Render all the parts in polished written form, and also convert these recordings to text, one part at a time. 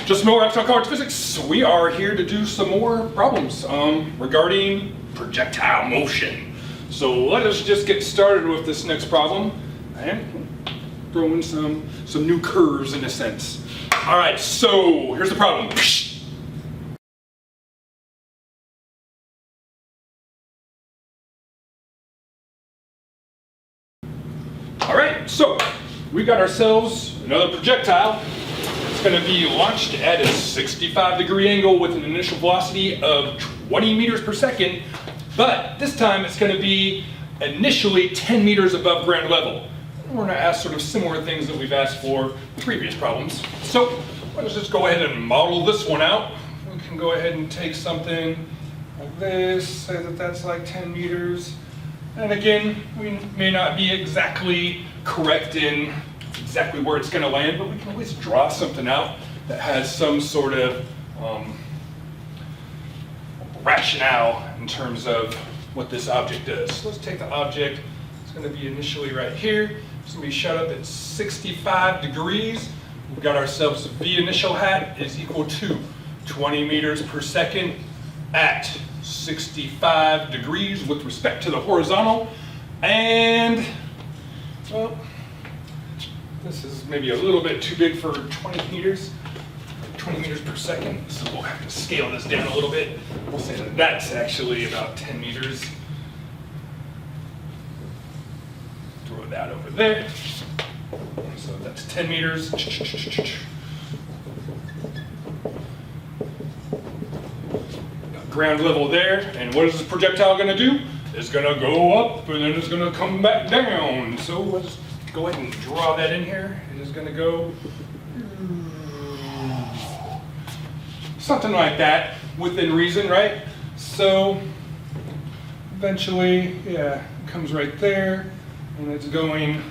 Just more Projectile College Physics. We are here to do some more problems regarding projectile motion. So let us just get started with this next problem and throw in some new curves in a sense. All right, so here's the problem. All right, so we got ourselves another projectile. It's going to be launched at a 65-degree angle with an initial velocity of 20 meters per second, but this time it's going to be initially 10 meters above ground level. We're going to ask sort of similar things that we've asked for in previous problems. So let's just go ahead and model this one out. We can go ahead and take something like this, say that that's like 10 meters. And again, we may not be exactly correct in exactly where it's going to land, but we can always draw something out that has some sort of rationale in terms of what this object does. So let's take the object. It's going to be initially right here. It's going to be shot up at 65 degrees. We've got ourselves V initial hat is equal to 20 meters per second at 65 degrees with respect to the horizontal. And, well, this is maybe a little bit too big for 20 meters per second. So we'll have to scale this down a little bit. We'll say that that's actually about 10 meters. Throw that over there. So that's 10 meters. Ground level there, and what is this projectile going to do? It's going to go up and then it's going to come back down. So let's go ahead and draw that in here. It is going to go something like that within reason, right? So eventually, yeah, it comes right there and it's going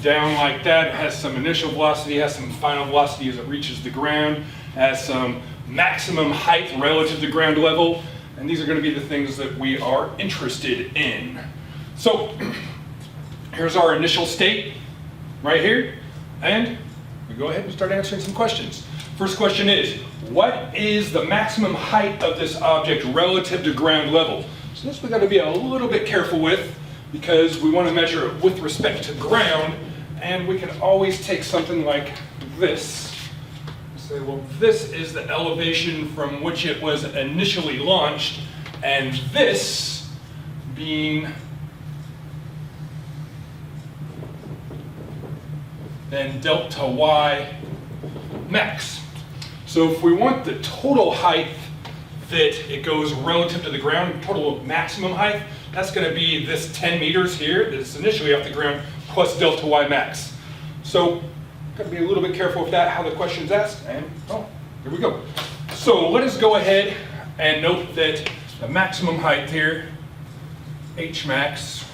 down like that. It has some initial velocity, has some final velocity as it reaches the ground, has some maximum height relative to ground level, and these are going to be the things that we are interested in. So here's our initial state right here, and we go ahead and start answering some questions. First question is, what is the maximum height of this object relative to ground level? So this we've got to be a little bit careful with, because we want to measure it with respect to ground, and we can always take something like this. Say, well, this is the elevation from which it was initially launched, and this being then delta y max. So if we want the total height that it goes relative to the ground, total maximum height, that's going to be this 10 meters here that's initially off the ground plus delta y max. So got to be a little bit careful with that, how the question's asked, and oh, here we go. So let us go ahead and note that the maximum height here, H max,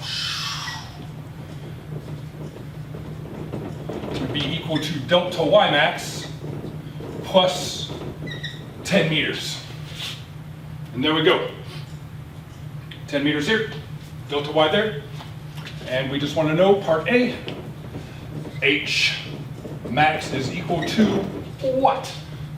would be equal to delta y max plus 10 meters. And there we go. 10 meters here, delta y there, and we just want to know part A, H max is equal to what?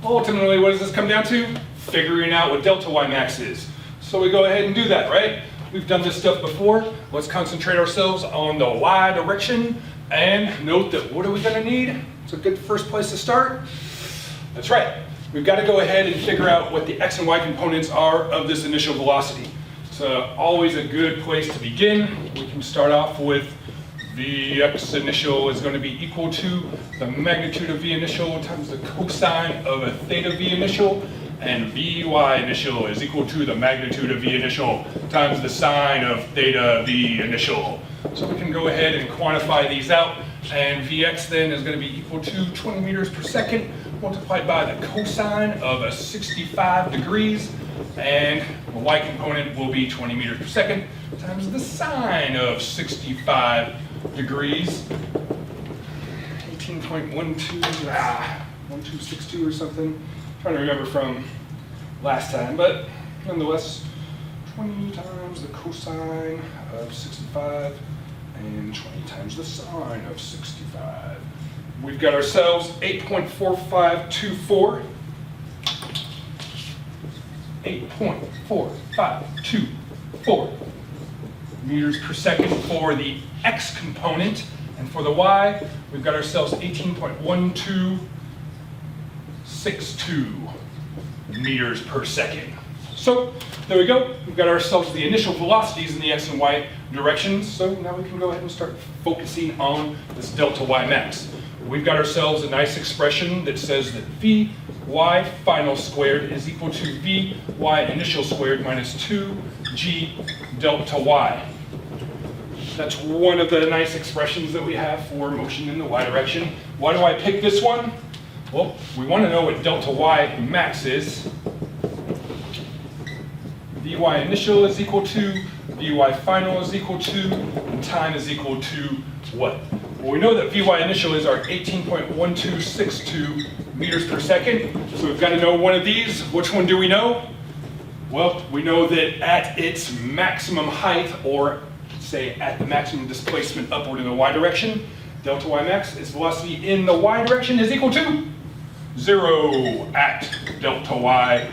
Ultimately, what does this come down to? Figuring out what delta y max is. So we go ahead and do that, right? We've done this stuff before. Let's concentrate ourselves on the y direction and note that what are we going to need? It's a good first place to start. That's right. We've got to go ahead and figure out what the x and y components are of this initial velocity. It's always a good place to begin. We can start off with the x initial is going to be equal to the magnitude of v initial times the cosine of a theta v initial, and vy initial is equal to the magnitude of v initial times the sine of theta v initial. So we can go ahead and quantify these out, and vx then is going to be equal to 20 meters per second multiplied by the cosine of a 65 degrees, and the y component will be 20 meters per second times the sine of 65 degrees, 18.1262 or something. I'm trying to remember from last time, but nonetheless, 20 times the cosine of 65 and 20 times the sine of 65. We've got ourselves 8.4524 8.4524 meters per second for the x component. And for the y, we've got ourselves 18.1262 meters per second. So there we go. We've got ourselves the initial velocities in the x and y directions. So now we can go ahead and start focusing on this delta y max. We've got ourselves a nice expression that says that Vy final squared is equal to Vy initial squared minus 2g delta y. That's one of the nice expressions that we have for motion in the y direction. Why do I pick this one? Well, we want to know what delta y max is. Vy initial is equal to, Vy final is equal to, and time is equal to what? Well, we know that Vy initial is our 18.1262 meters per second. So we've got to know one of these. Which one do we know? Well, we know that at its maximum height, or say at the maximum displacement upward in the y direction, delta y max, its velocity in the y direction is equal to 0 at delta y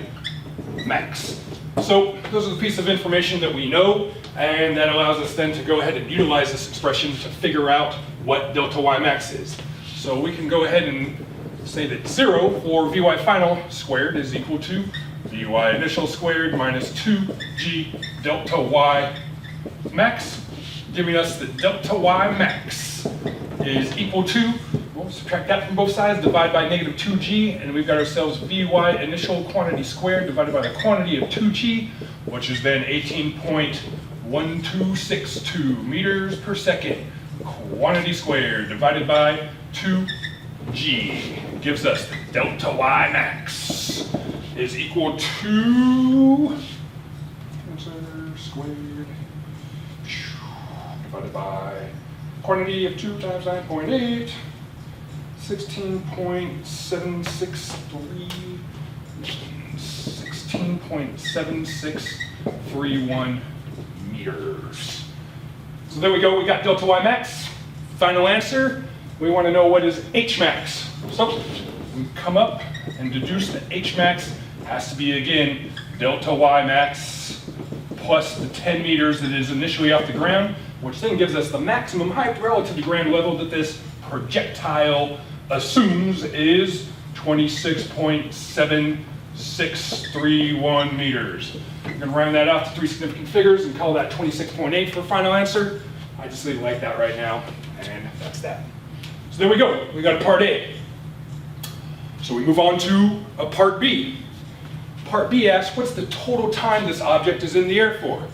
max. So those are the piece of information that we know, and that allows us then to go ahead and utilize this expression to figure out what delta y max is. So we can go ahead and say that 0 for Vy final squared is equal to Vy initial squared minus 2g delta y max, giving us that delta y max is equal to, we'll subtract that from both sides, divide by negative 2g, and we've got ourselves Vy initial quantity squared divided by the quantity of 2g, which is then 18.1262 meters per second. Quantity squared divided by 2g gives us the delta y max is equal to squared divided by quantity of 2 times 9.8, 16.7631 meters. So there we go, we got delta y max. Final answer, we want to know what is h max. So we come up and deduce that h max has to be, again, delta y max plus the 10 meters that is initially off the ground, which then gives us the maximum height relative to ground level that this projectile assumes is 26.7631 meters. We're going to round that off to 3 significant figures and call that 26.8 for final answer. I just leave it like that right now, and that's that. So there we go. We got a part A. So we move on to a part B. Part B asks, what's the total time this object is in the air for?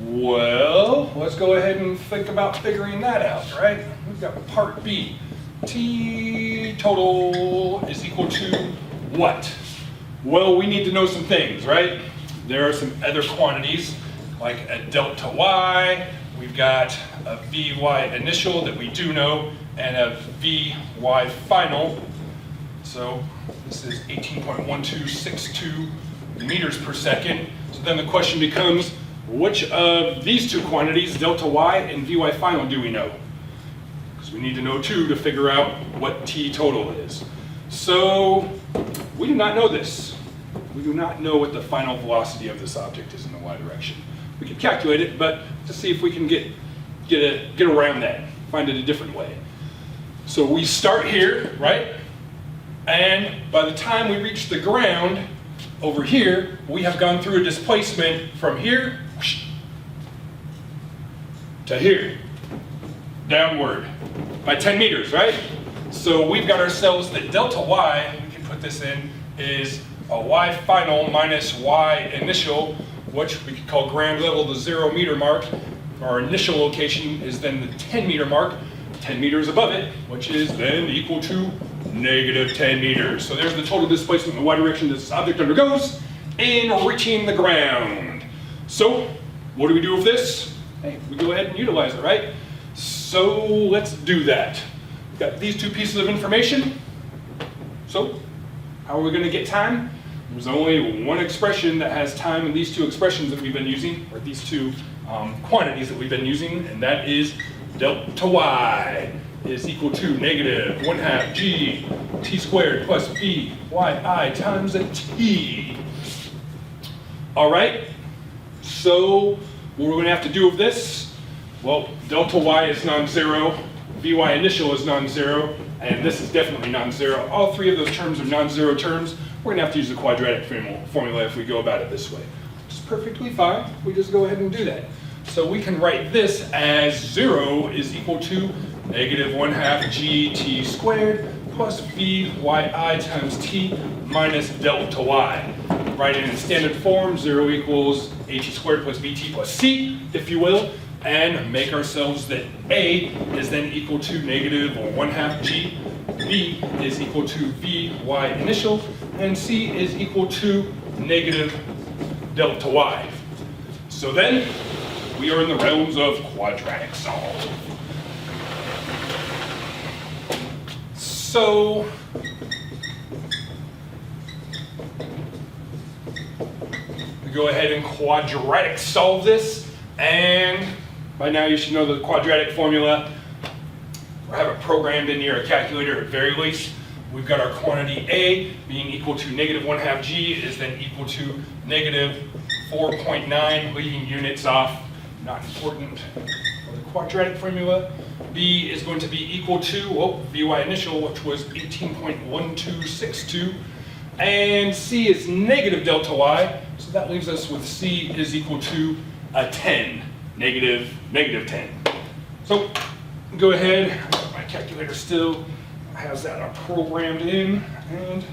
Well, let's go ahead and think about figuring that out, right? We've got part B. T total is equal to what? Well, we need to know some things, right? There are some other quantities, like a delta y. We've got a Vy initial that we do know, and a Vy final. So this is 18.1262 meters per second. So then the question becomes, which of these two quantities, delta y and Vy final, do we know? Because we need to know two to figure out what T total is. So we do not know this. We do not know what the final velocity of this object is in the y direction. We can calculate it, but to see if we can get around that, find it a different way. So we start here, right? And by the time we reach the ground over here, we have gone through a displacement from here to here, downward, by 10 meters, right? So we've got ourselves that delta y, we can put this in, is a y final minus y initial, which we could call ground level the 0 meter mark. Our initial location is then the 10 meter mark, 10 meters above it, which is then equal to negative 10 meters. So there's the total displacement in the y direction this object undergoes in reaching the ground. So what do we do with this? Hey, we go ahead and utilize it, right? So let's do that. We've got these two pieces of information. So how are we going to get time? There's only one expression that has time in these two expressions that we've been using, or these two quantities that we've been using, and that is delta y is equal to negative 1/2 g t squared plus b y I times a t. All right, so what we're going to have to do with this, well, delta y is non-zero, Vy initial is non-zero, and this is definitely non-zero. All three of those terms are non-zero terms. We're going to have to use the quadratic formula if we go about it this way. Which is perfectly fine. We just go ahead and do that. So we can write this as 0 is equal to negative 1/2 gt squared plus Vyi times t minus delta y. Write it in standard form, 0 equals at squared plus bt plus c, if you will, and make ourselves that a is then equal to negative 1/2 g, b is equal to Vy initial, and c is equal to negative delta y. So then, we are in the realms of quadratic solve. So, we go ahead and quadratic solve this, and by now you should know the quadratic formula, or have it programmed in your calculator at very least. We've got our quantity A being equal to negative 1/2 g is then equal to negative 4.9, leaving units off, not important for the quadratic formula. B is going to be equal to, well, Vy initial, which was 18.1262, and C is negative delta y, so that leaves us with C is equal to a 10, negative 10. So go ahead, my calculator still has that programmed in, and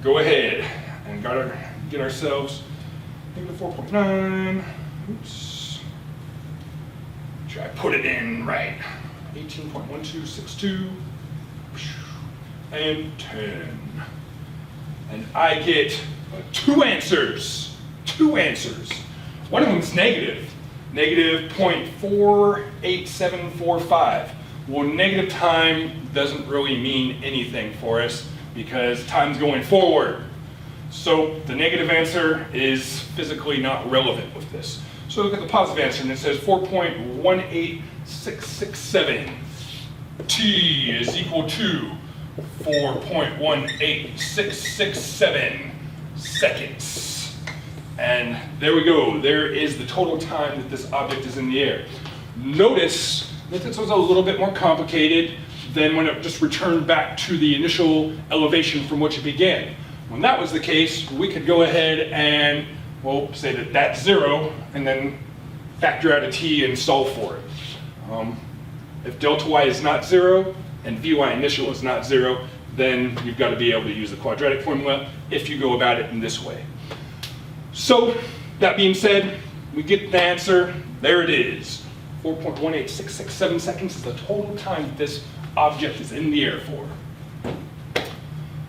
go ahead and get ourselves negative 4.9, oops, try to put it in right, 18.1262, and 10. And I get two answers. One of them is negative 0.48745. Well, negative time doesn't really mean anything for us because time's going forward. So the negative answer is physically not relevant with this. So look at the positive answer, and it says 4.18667. T is equal to 4.18667 seconds. And there we go. There is the total time that this object is in the air. Notice that this was a little bit more complicated than when it just returned back to the initial elevation from which it began. When that was the case, we could go ahead and, well, say that that's 0, and then factor out a t and solve for it. If delta y is not 0, and Vy initial is not 0, then you've got to be able to use the quadratic formula if you go about it in this way. So, that being said, we get the answer. There it is. 4.18667 seconds is the total time that this object is in the air for.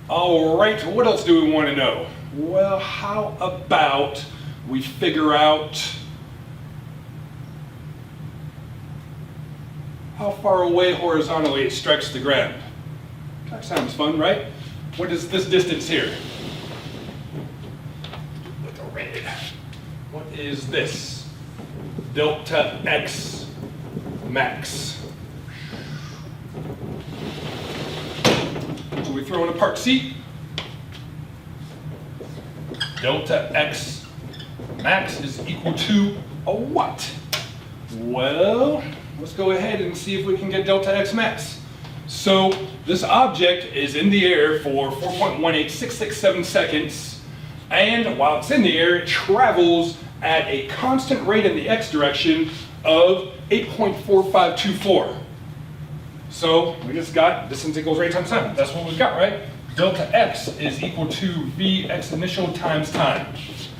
All right, what else do we want to know? Well, how about we figure out how far away horizontally it strikes the ground? That sounds fun, right? What is this distance here? With the red. What is this? Delta x max. So we throw in a part C. Delta x max is equal to a what? Well, let's go ahead and see if we can get delta x max. So this object is in the air for 4.18667 seconds, and while it's in the air, it travels at a constant rate in the x direction of 8.4524. So we just got distance equals rate times time. That's what we've got, right? Delta x is equal to Vx initial times time.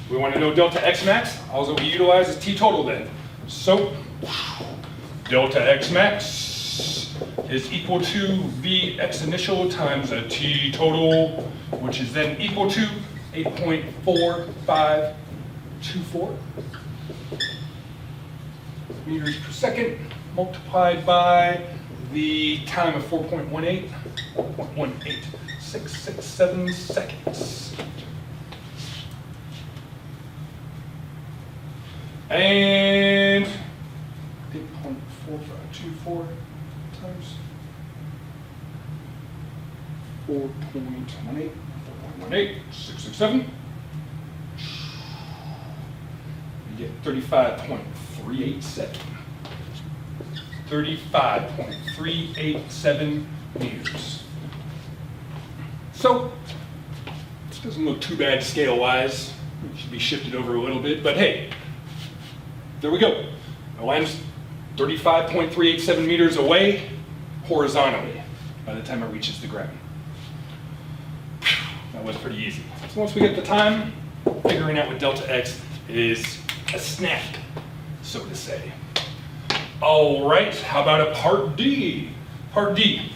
We want to know delta x max. All that we utilize is t total then. So delta x max is equal to Vx initial times a t total, which is then equal to 8.4524 meters per second multiplied by the time of 4.18667 seconds. And 8.4524 times 4.18667. you get 35.387. 35.387 meters. So, this doesn't look too bad scale-wise. It should be shifted over a little bit, but hey, there we go. The line's 35.387 meters away horizontally by the time it reaches the ground. That was pretty easy. So once we get the time, figuring out what delta x is a snap, so to say. All right, how about a part D? Part D.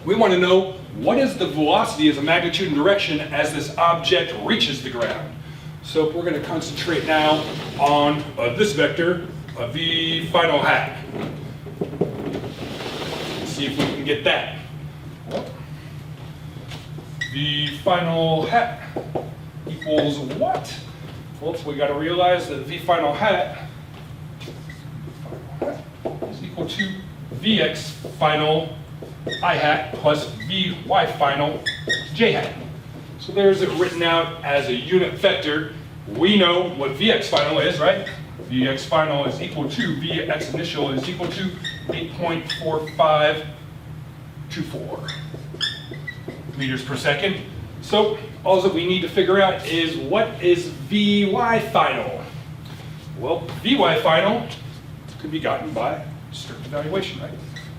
We want to know what is the velocity as a magnitude and direction as this object reaches the ground. So we're going to concentrate now on this vector, v final hat. Let's see if we can get that. Well, v final hat equals what? Well, we got to realize that v final hat is equal to vx final I hat plus vy final j hat. So there's it written out as a unit vector. We know what vx final is, right? Vx final is equal to vx initial is equal to 8.4524 meters per second. So all that we need to figure out is what is vy final? Well, vy final could be gotten by strict evaluation, right?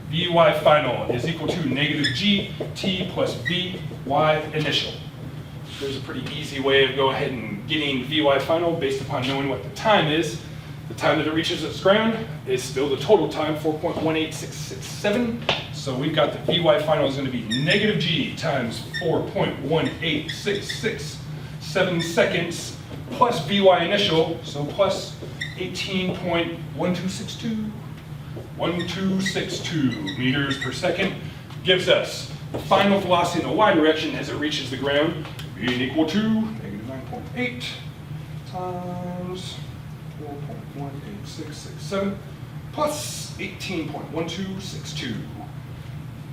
Vy final is equal to negative gt plus vy initial. There's a pretty easy way of going ahead and getting vy final based upon knowing what the time is. The time that it reaches its ground is still the total time, 4.18667. So we've got the vy final is going to be negative g times 4.18667 seconds plus vy initial, so plus 18.1262. 1262 meters per second gives us the final velocity in the y direction as it reaches the ground, being equal to negative 9.8 times 4.18667 plus 18.1262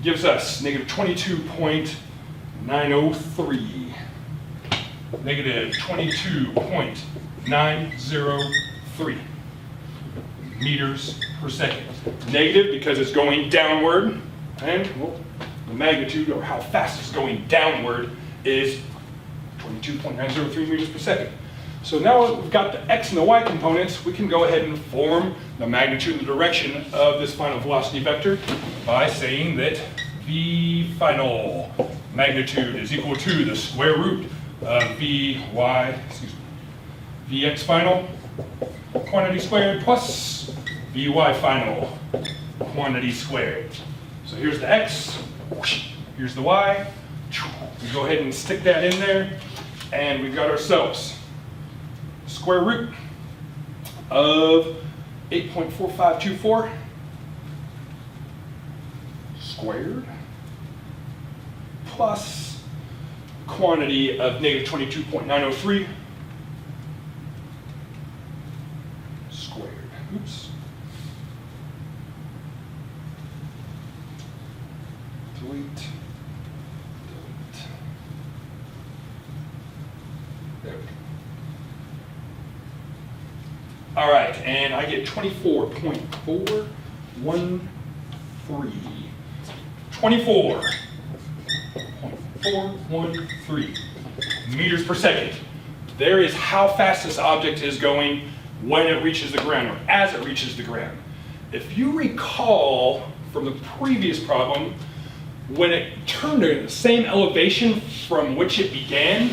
gives us negative 22.903. Negative 22.903 meters per second. Negative because it's going downward, and well, the magnitude or how fast it's going downward is 22.903 meters per second. So now that we've got the x and the y components, we can go ahead and form the magnitude and the direction of this final velocity vector by saying that v final magnitude is equal to the square root of vx final quantity squared plus vy final quantity squared. So here's the x, here's the y. We go ahead and stick that in there, and we've got ourselves square root of 8.4524 squared plus quantity of negative 22.903 squared. Oops. Delete. There we go. All right, and I get 24.413. 24.413 meters per second. There is how fast this object is going when it reaches the ground, or as it reaches the ground. If you recall from the previous problem, when it turned to the same elevation from which it began,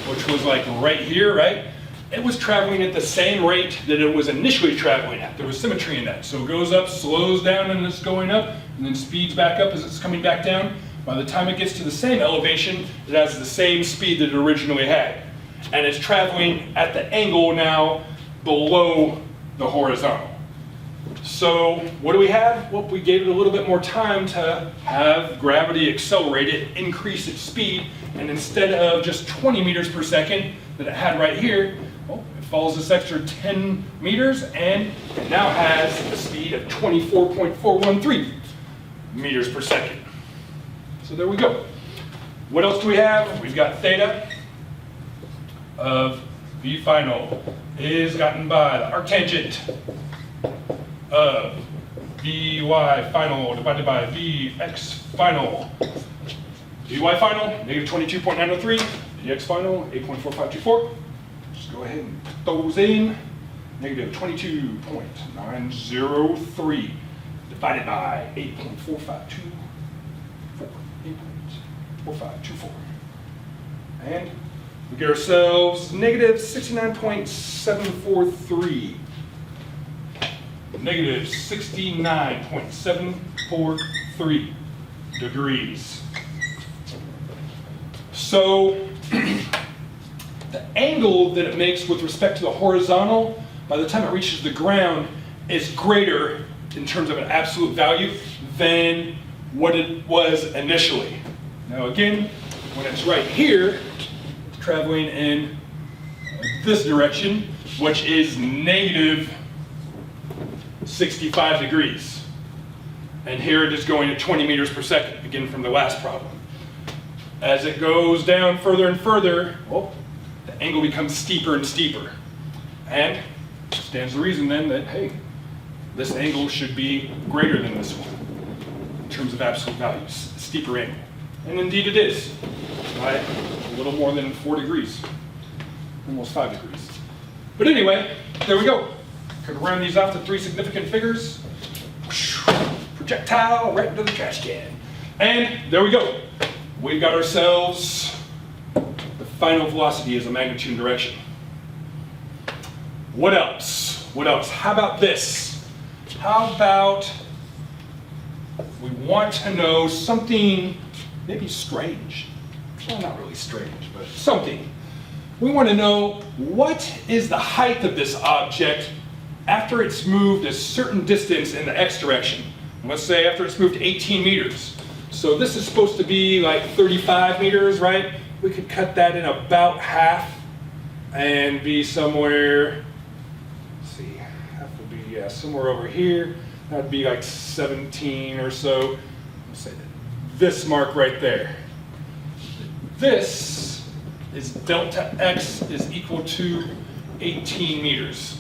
which was like right here, right? It was traveling at the same rate that it was initially traveling at. There was symmetry in that. So it goes up, slows down, and it's going up, and then speeds back up as it's coming back down. By the time it gets to the same elevation, it has the same speed that it originally had. And it's traveling at the angle now below the horizontal. So what do we have? Well, we gave it a little bit more time to have gravity accelerate it, increase its speed, and instead of just 20 meters per second that it had right here, well, it follows this extra 10 meters and it now has a speed of 24.413 meters per second. So there we go. What else do we have? We've got theta of V final is gotten by the arctangent of Vy final divided by Vx final. Vy final, negative 22.903. Vx final, 8.4524. Just go ahead and put those in. Negative 22.903 divided by 8.4524. 8.4524. And we get ourselves negative 69.743. Negative 69.743 degrees. So the angle that it makes with respect to the horizontal, by the time it reaches the ground, is greater in terms of an absolute value than what it was initially. Now again, when it's right here, traveling in this direction, which is negative 65 degrees. And here it is going at 20 meters per second, again from the last problem. As it goes down further and further, well, the angle becomes steeper and steeper. And stands to reason then that, hey, this angle should be greater than this one in terms of absolute values, steeper angle. And indeed it is, by a little more than 4 degrees, almost 5 degrees. But anyway, there we go. Could round these off to 3 significant figures. Projectile right into the trash can. And there we go. We've got ourselves the final velocity as a magnitude and direction. What else? What else? How about this? How about we want to know something maybe strange? Well, not really strange, but something. We want to know what is the height of this object after it's moved a certain distance in the x direction. Let's say after it's moved 18 meters. So this is supposed to be like 35 meters, right? We could cut that in about half and be somewhere, let's see, half would be, yeah, somewhere over here. That'd be like 17 or so. Let's say this mark right there. This is delta x is equal to 18 meters.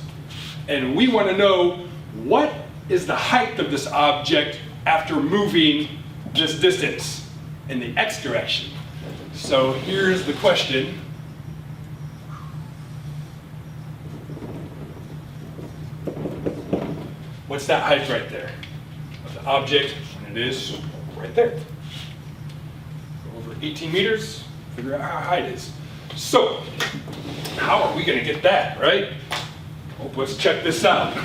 And we want to know what is the height of this object after moving this distance in the x direction. So here's the question. What's that height right there of the object? And it is right there. Go over 18 meters, figure out how high it is. So, how are we going to get that, right? Well, let's check this out.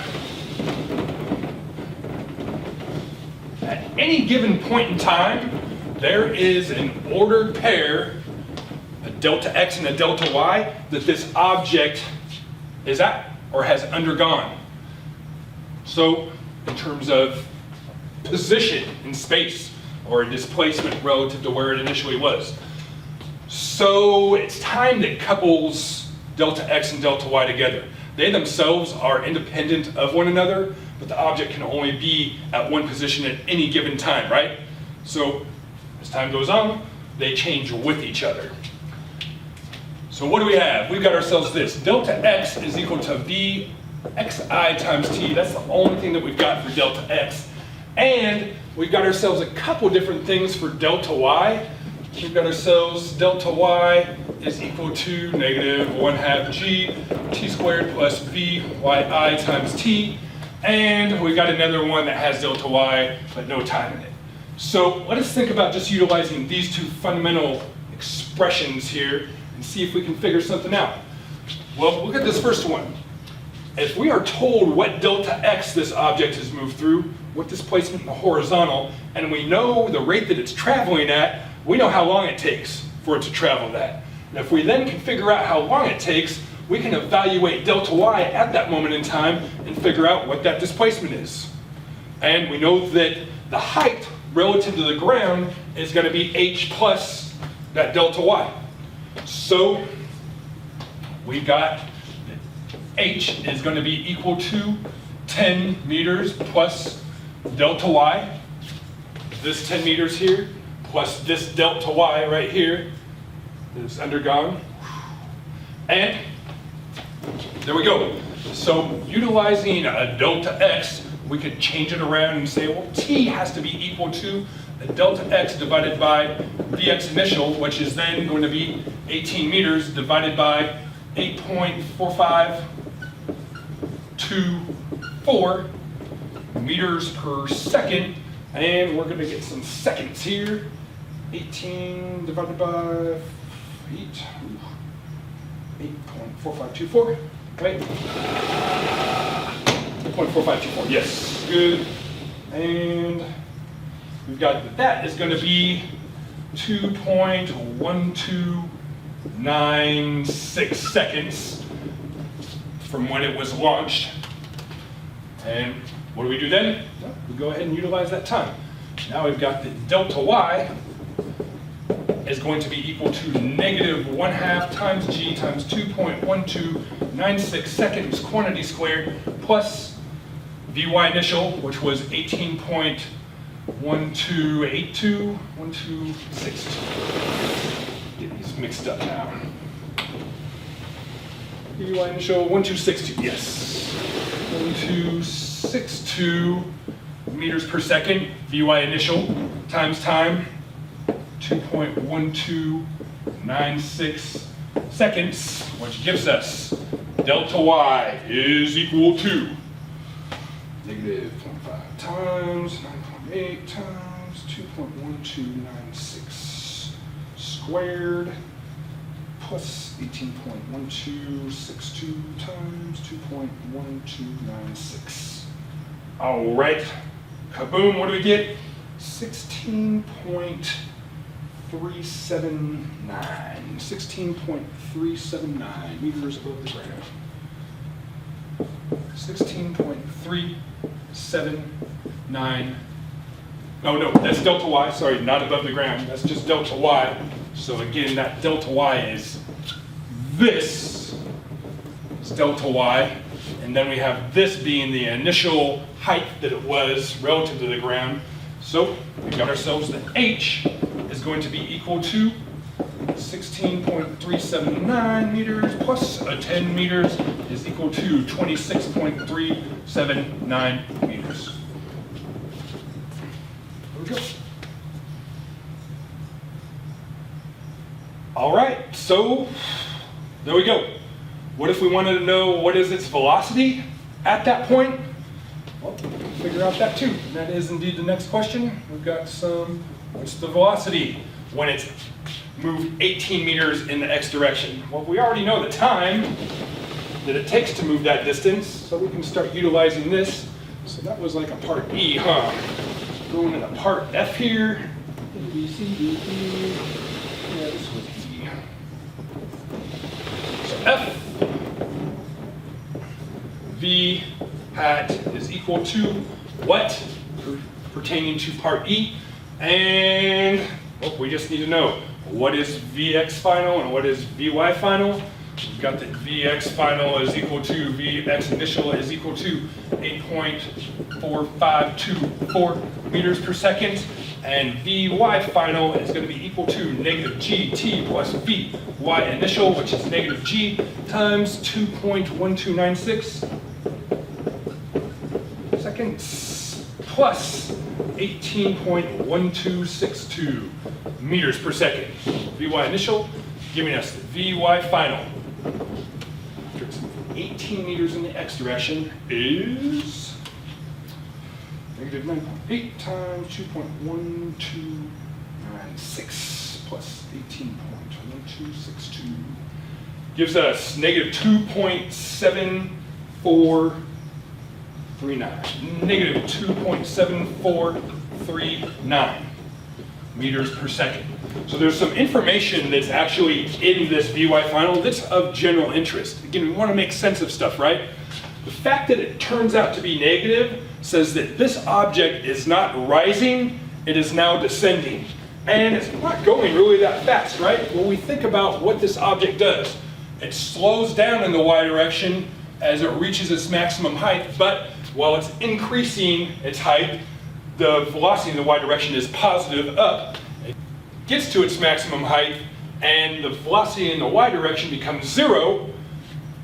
At any given point in time, there is an ordered pair, a delta x and a delta y, that this object is at or has undergone. So, in terms of position in space or displacement relative to where it initially was. So, it's time that couples delta x and delta y together. They themselves are independent of one another, but the object can only be at one position at any given time, right? So as time goes on, they change with each other. So what do we have? We've got ourselves this. Delta x is equal to Vxi times t. That's the only thing that we've got for delta x. And we've got ourselves a couple different things for delta y. We've got ourselves delta y is equal to negative 1/2 g t squared plus Vyi times t. And we've got another one that has delta y, but no time in it. So let us think about just utilizing these two fundamental expressions here and see if we can figure something out. Well, look at this first one. If we are told what delta x this object has moved through, what displacement in the horizontal, and we know the rate that it's traveling at, we know how long it takes for it to travel that. And if we then can figure out how long it takes, we can evaluate delta y at that moment in time and figure out what that displacement is. And we know that the height relative to the ground is going to be h plus that delta y. So we got that h is going to be equal to 10 meters plus delta y, this 10 meters here, plus this delta y right here that is undergone. And There we go. So utilizing a delta x, we could change it around and say, well, t has to be equal to a delta x divided by Vx initial, which is then going to be 18 meters divided by 8.4524 meters per second. And we're going to get some seconds here. 18 divided by 8.4524, right? 8.4524, yes, good. And we've got that is going to be 2.1296 seconds from when it was launched. And what do we do then? Well, we go ahead and utilize that time. Now we've got the delta y is going to be equal to -1/2 times g times 2.1296 seconds quantity squared plus Vy initial, which was 18.1282, 1262. Get these mixed up now. Vy initial 1262, yes. 1262 meters per second, Vy initial times time, 2.1296 seconds, which gives us delta y is equal to -0.5 times 9.8 times 2.1296 squared plus 18.1262 times 2.1296. All right, kaboom, what do we get? 16.379 meters above the ground. 16.379. No, that's delta y, sorry, not above the ground. That's just delta y. So again, that delta y is this is delta y. And then we have this being the initial height that it was relative to the ground. So we got ourselves that h is going to be equal to 16.379 meters plus 10 meters is equal to 26.379 meters. There we go. All right, so there we go. What if we wanted to know what is its velocity at that point? Well, we can figure out that too. And that is indeed the next question. We've got what's the velocity when it's moved 18 meters in the x direction? Well, we already know the time that it takes to move that distance, so we can start utilizing this. So that was like a part E, huh? Going into part F here. A, B, C, D, E. Yeah, this was E. So F V hat is equal to what? Pertaining to part E. And we just need to know what is Vx final and what is Vy final. We've got that Vx final is equal to Vx initial is equal to 8.4524 meters per second. And Vy final is going to be equal to -gt plus Vy initial, which is -g times 2.1296 seconds plus 18.1262 meters per second. Vy initial giving us the Vy final. After it's 18 meters in the x direction is -9.8 times 2.1296 plus 18.1262 gives us -2.7439. -2.7439 meters per second. So there's some information that's actually in this Vy final that's of general interest. Again, we want to make sense of stuff, right? The fact that it turns out to be negative says that this object is not rising, it is now descending. And it's not going really that fast, right? When we think about what this object does, it slows down in the y direction as it reaches its maximum height, but while it's increasing its height, the velocity in the y direction is positive up. It gets to its maximum height, and the velocity in the y direction becomes 0,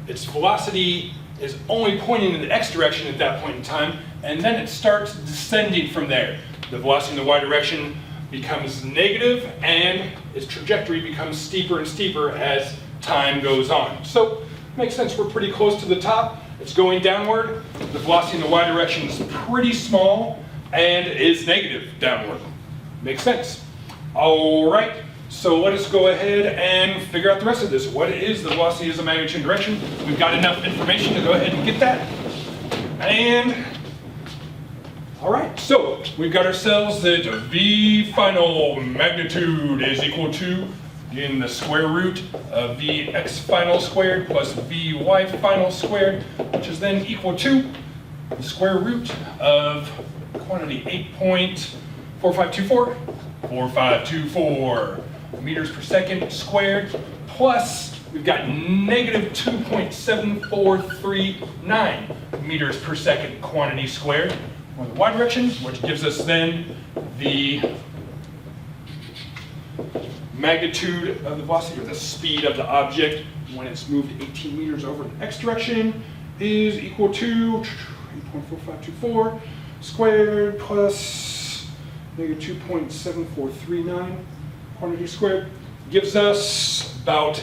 its velocity is only pointing in the x direction at that point in time, and then it starts descending from there. The velocity in the y direction becomes negative, and its trajectory becomes steeper and steeper as time goes on. So, makes sense, we're pretty close to the top. It's going downward. The velocity in the y direction is pretty small and is negative downward. Makes sense. All right, so let us go ahead and figure out the rest of this. What is the velocity as a magnitude and direction? We've got enough information to go ahead and get that. And, all right, so we've got ourselves that V final magnitude is equal to, in the square root of Vx final squared plus Vy final squared, which is then equal to the square root of quantity 8.4524 meters per second squared, plus we've got negative 2.7439 meters per second quantity squared on the y direction, which gives us then the magnitude of the velocity, or the speed of the object when it's moved 18 meters over in the x direction, is equal to 8.4524 squared plus negative 2.7439 quantity squared, gives us about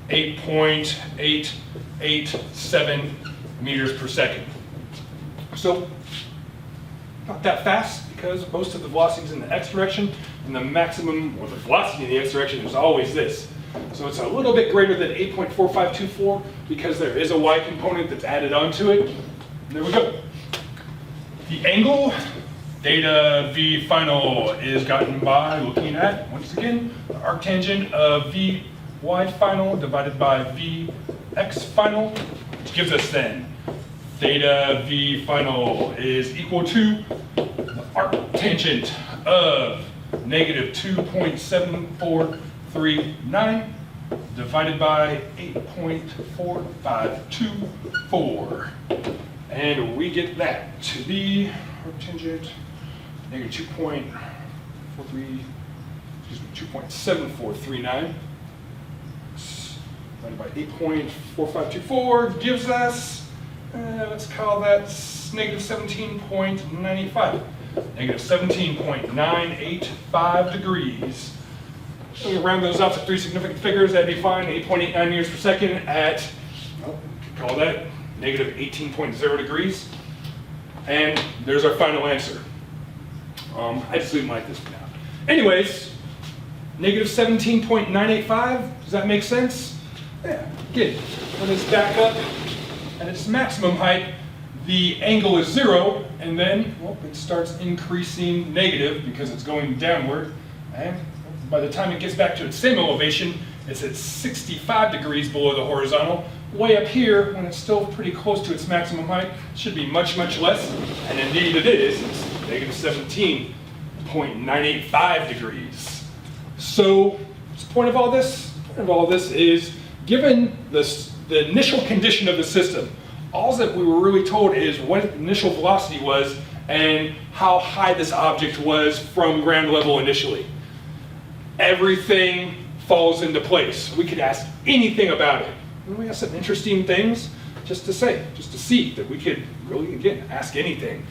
8.887 meters per second. So, not that fast, because most of the velocity is in the x direction, and the maximum, or the velocity in the x direction, is always this. So it's a little bit greater than 8.4524 because there is a y component that's added onto it. And there we go. The angle, theta v final, is gotten by looking at, once again, the arctangent of v y final divided by v x final, which gives us then theta v final is equal to the arctangent of negative 2.7439 divided by 8.4524. And we get that to be arctangent negative 2.7439 divided by 8.4524 gives us, let's call that negative 17.95. Negative 17.985 degrees. So we round those up to three significant figures, that'd be fine. 8.89 meters per second at, well, we could call that negative 18.0 degrees. And there's our final answer. I just leave it like this for now. Anyways, negative 17.985, does that make sense? Yeah, good. When it's back up at its maximum height, the angle is 0, and then, well, it starts increasing negative because it's going downward. And by the time it gets back to its same elevation, it's at 65 degrees below the horizontal. Way up here, when it's still pretty close to its maximum height, it should be much, much less. And indeed it is. It's negative 17.985 degrees. So, what's the point of all this? The point of all this is, given the initial condition of the system, all that we were really told is what the initial velocity was and how high this object was from ground level initially. Everything falls into place. We could ask anything about it. And we have some interesting things just to say, just to see that we could really, again, ask anything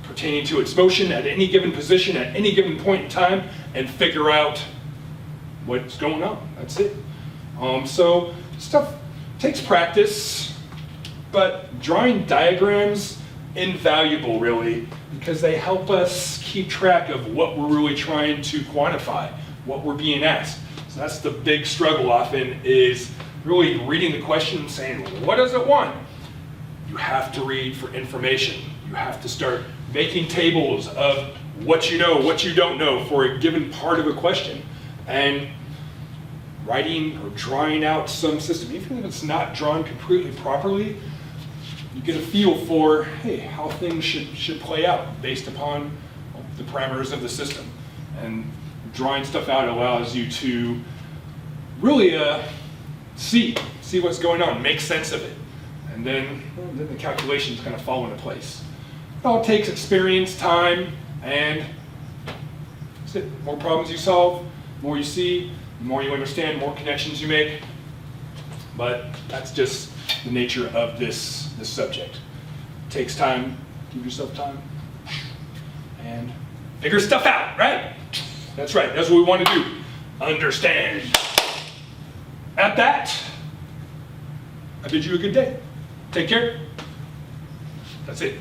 pertaining to its motion at any given position, at any given point in time, and figure out what's going on. That's it. So stuff takes practice. But drawing diagrams, invaluable really, because they help us keep track of what we're really trying to quantify, what we're being asked. So that's the big struggle often, is really reading the question and saying, what does it want? You have to read for information. You have to start making tables of what you know, what you don't know for a given part of a question. And writing or drawing out some system, even if it's not drawn completely properly, you get a feel for, hey, how things should play out based upon the parameters of the system. And drawing stuff out allows you to really see what's going on, make sense of it. And then the calculations kind of fall into place. It all takes experience, time, and that's it. More problems you solve, more you see, the more you understand, more connections you make. But that's just the nature of this subject. Takes time, give yourself time, and figure stuff out, right? That's right, that's what we want to do. Understand. At that, I bid you a good day. Take care. That's it.